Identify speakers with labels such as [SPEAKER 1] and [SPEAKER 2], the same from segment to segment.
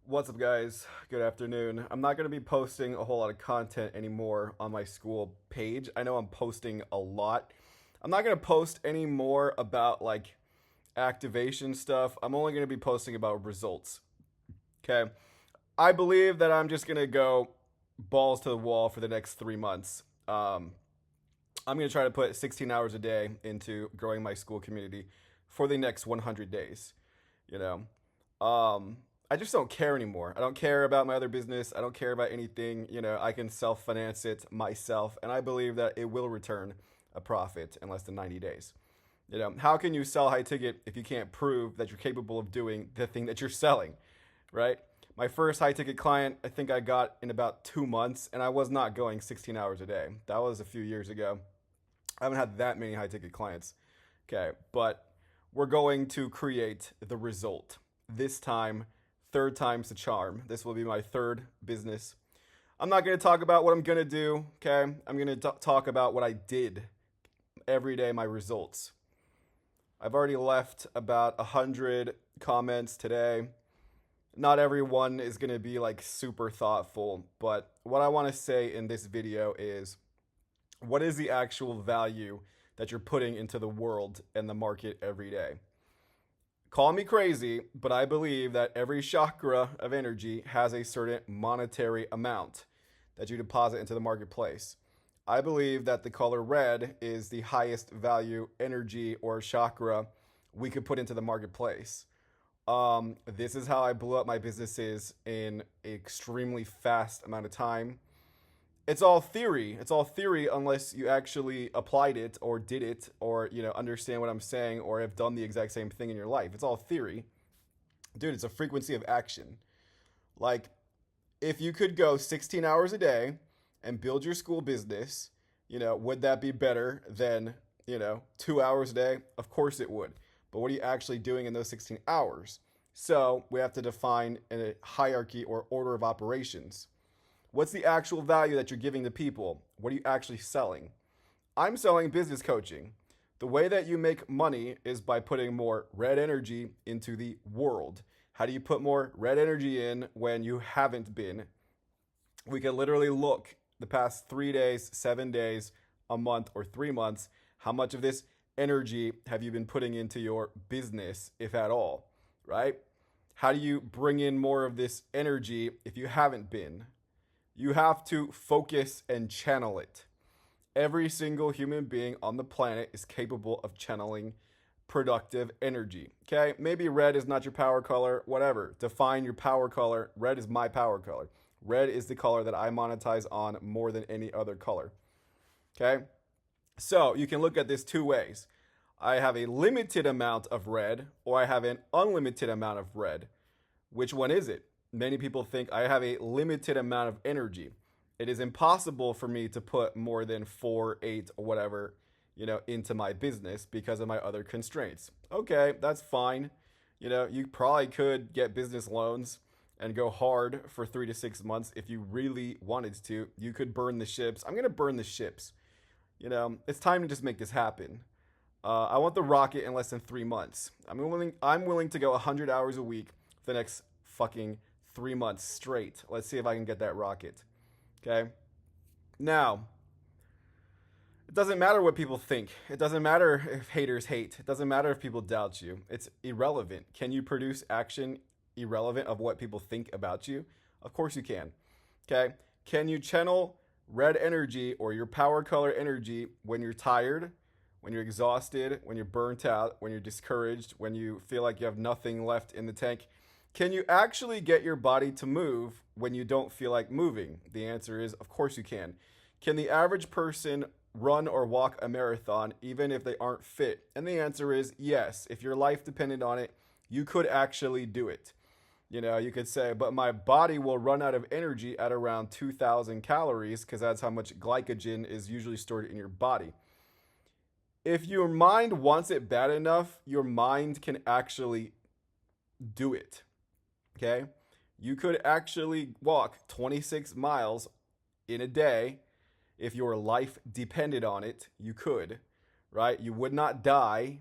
[SPEAKER 1] What's up, guys? Good afternoon. I'm not going to be posting a whole lot of content anymore on my school page. I know I'm posting a lot. I'm not going to post any more about like activation stuff. I'm only going to be posting about results. Okay. I believe that I'm just going to go balls to the wall for the next 3 months. I'm going to try to put 16 hours a day into growing my school community for the next 100 days. You know, I just don't care anymore. I don't care about my other business. I don't care about anything. I can self finance it myself, and I believe that it will return a profit in less than 90 days. How can you sell high ticket if you can't prove that you're capable of doing the thing that you're selling, right? My first high ticket client, I think I got in about 2 months, and I was not going 16 hours a day. That was a few years ago. I haven't had that many high ticket clients. Okay, but we're going to create the result. This time, third time's the charm. This will be my third business. I'm not going to talk about what I'm going to do, okay? I'm going to talk about what I did every day, my results. I've already left about 100 comments today. Not everyone is going to be like super thoughtful, but what I want to say in this video is what is the actual value that you're putting into the world and the market every day? Call me crazy, but I believe that every chakra of energy has a certain monetary amount that you deposit into the marketplace. I believe that the color red is the highest value energy or chakra we could put into the marketplace. This is how I blew up my businesses in an extremely fast amount of time. It's all theory. It's all theory unless you actually applied it or did it or, understand what I'm saying or have done the exact same thing in your life. It's all theory. Dude, it's a frequency of action. Like, if you could go 16 hours a day and build your school business, would that be better than, 2 hours a day? Of course it would. But what are you actually doing in those 16 hours? So we have to define a hierarchy or order of operations. What's the actual value that you're giving to people? What are you actually selling? I'm selling business coaching. The way that you make money is by putting more red energy into the world. How do you put more red energy in when you haven't been? We can literally look the past 3 days, 7 days, a month, or 3 months. How much of this energy have you been putting into your business, if at all, right? How do you bring in more of this energy if you haven't been? You have to focus and channel it. Every single human being on the planet is capable of channeling productive energy. Okay? Maybe red is not your power color, whatever. Define your power color. Red is my power color. Red is the color that I monetize on more than any other color. Okay? So you can look at this two ways. I have a limited amount of red or I have an unlimited amount of red. Which one is it? Many people think I have a limited amount of energy. It is impossible for me to put more than 4, 8, or whatever, into my business because of my other constraints. Okay, that's fine. You probably could get business loans and go hard for 3 to 6 months if you really wanted to. You could burn the ships. I'm going to burn the ships. It's time to just make this happen. I want the rocket in less than 3 months. I'm willing to go 100 hours a week for the next fucking 3 months straight. Let's see if I can get that rocket. Okay? Now, it doesn't matter what people think. It doesn't matter if haters hate. It doesn't matter if people doubt you. It's irrelevant. Can you produce action irrelevant of what people think about you? Of course you can. Okay? Can you channel red energy or your power color energy when you're tired, when you're exhausted, when you're burnt out, when you're discouraged, when you feel like you have nothing left in the tank? Can you actually get your body to move when you don't feel like moving? The answer is, of course you can. Can the average person run or walk a marathon even if they aren't fit? And the answer is yes. If your life depended on it, you could actually do it. You could say, but my body will run out of energy at around 2,000 calories because that's how much glycogen is usually stored in your body. If your mind wants it bad enough, your mind can actually do it. Okay? You could actually walk 26 miles in a day if your life depended on it. You could, right? You would not die,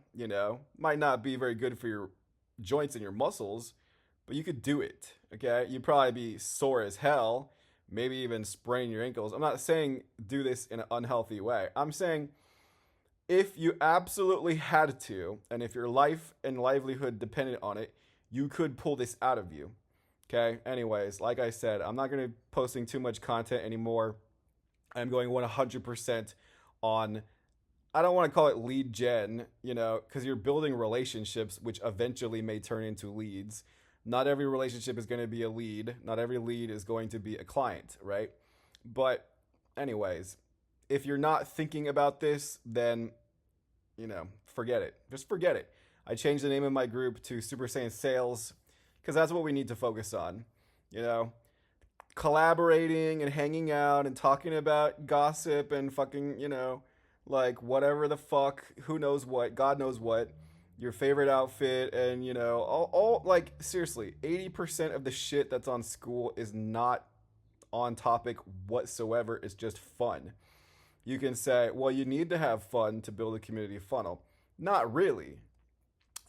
[SPEAKER 1] Might not be very good for your joints and your muscles, but you could do it. Okay, you'd probably be sore as hell, maybe even sprain your ankles. I'm not saying do this in an unhealthy way. I'm saying if you absolutely had to, and if your life and livelihood depended on it, you could pull this out of you. Okay, anyways, like I said, I'm not going to be posting too much content anymore. I'm going 100% on, I don't want to call it lead gen, because you're building relationships which eventually may turn into leads. Not every relationship is going to be a lead. Not every lead is going to be a client, right? But, anyways, if you're not thinking about this, then, forget it. Just forget it. I changed the name of my group to Super Saiyan Sales because that's what we need to focus on. You know, collaborating and hanging out and talking about gossip and fucking, like whatever the fuck, who knows what, God knows what, your favorite outfit, and all like seriously, 80% of the shit that's on school is not on topic whatsoever. It's just fun. You can say, well, you need to have fun to build a community funnel. Not really.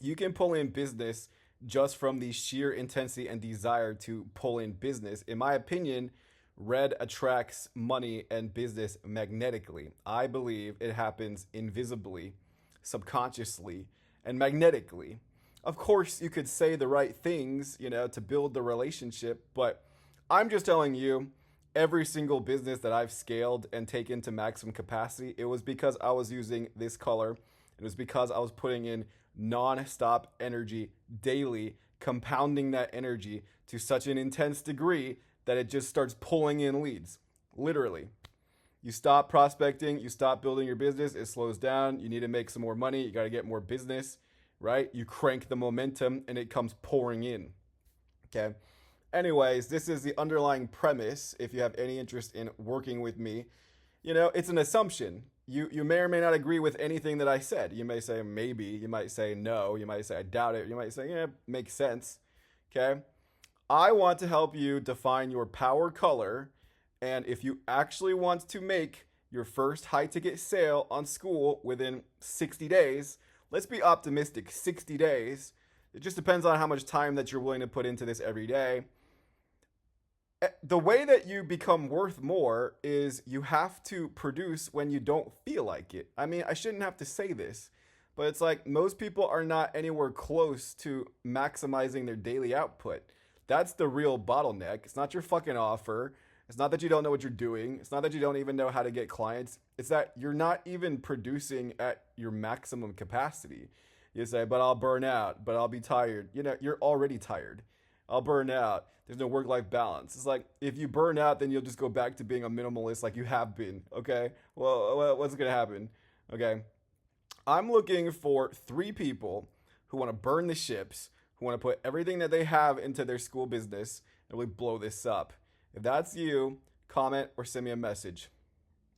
[SPEAKER 1] You can pull in business just from the sheer intensity and desire to pull in business. In my opinion, red attracts money and business magnetically. I believe it happens invisibly, subconsciously, and magnetically. Of course, you could say the right things, to build the relationship, but I'm just telling you, every single business that I've scaled and taken to maximum capacity, it was because I was using this color. It was because I was putting in non-stop energy daily, compounding that energy to such an intense degree that it just starts pulling in leads. Literally. You stop prospecting, you stop building your business, it slows down, you need to make some more money, you got to get more business, right? You crank the momentum and it comes pouring in. Okay? Anyways, this is the underlying premise if you have any interest in working with me. It's an assumption. You may or may not agree with anything that I said. You may say maybe, you might say no, you might say I doubt it, you might say yeah, makes sense. Okay? I want to help you define your power color, and if you actually want to make your first high ticket sale on school within 60 days, let's be optimistic, 60 days. It just depends on how much time that you're willing to put into this every day. The way that you become worth more is you have to produce when you don't feel like it. I mean, I shouldn't have to say this, but it's like most people are not anywhere close to maximizing their daily output. That's the real bottleneck. It's not your fucking offer. It's not that you don't know what you're doing. It's not that you don't even know how to get clients. It's that you're not even producing at your maximum capacity. You say, but I'll burn out, but I'll be tired. You're already tired. I'll burn out. There's no work-life balance. It's like, if you burn out, then you'll just go back to being a minimalist like you have been, okay? Well, what's going to happen, okay? I'm looking for 3 people who want to burn the ships, who want to put everything that they have into their school business and really blow this up. If that's you, comment or send me a message.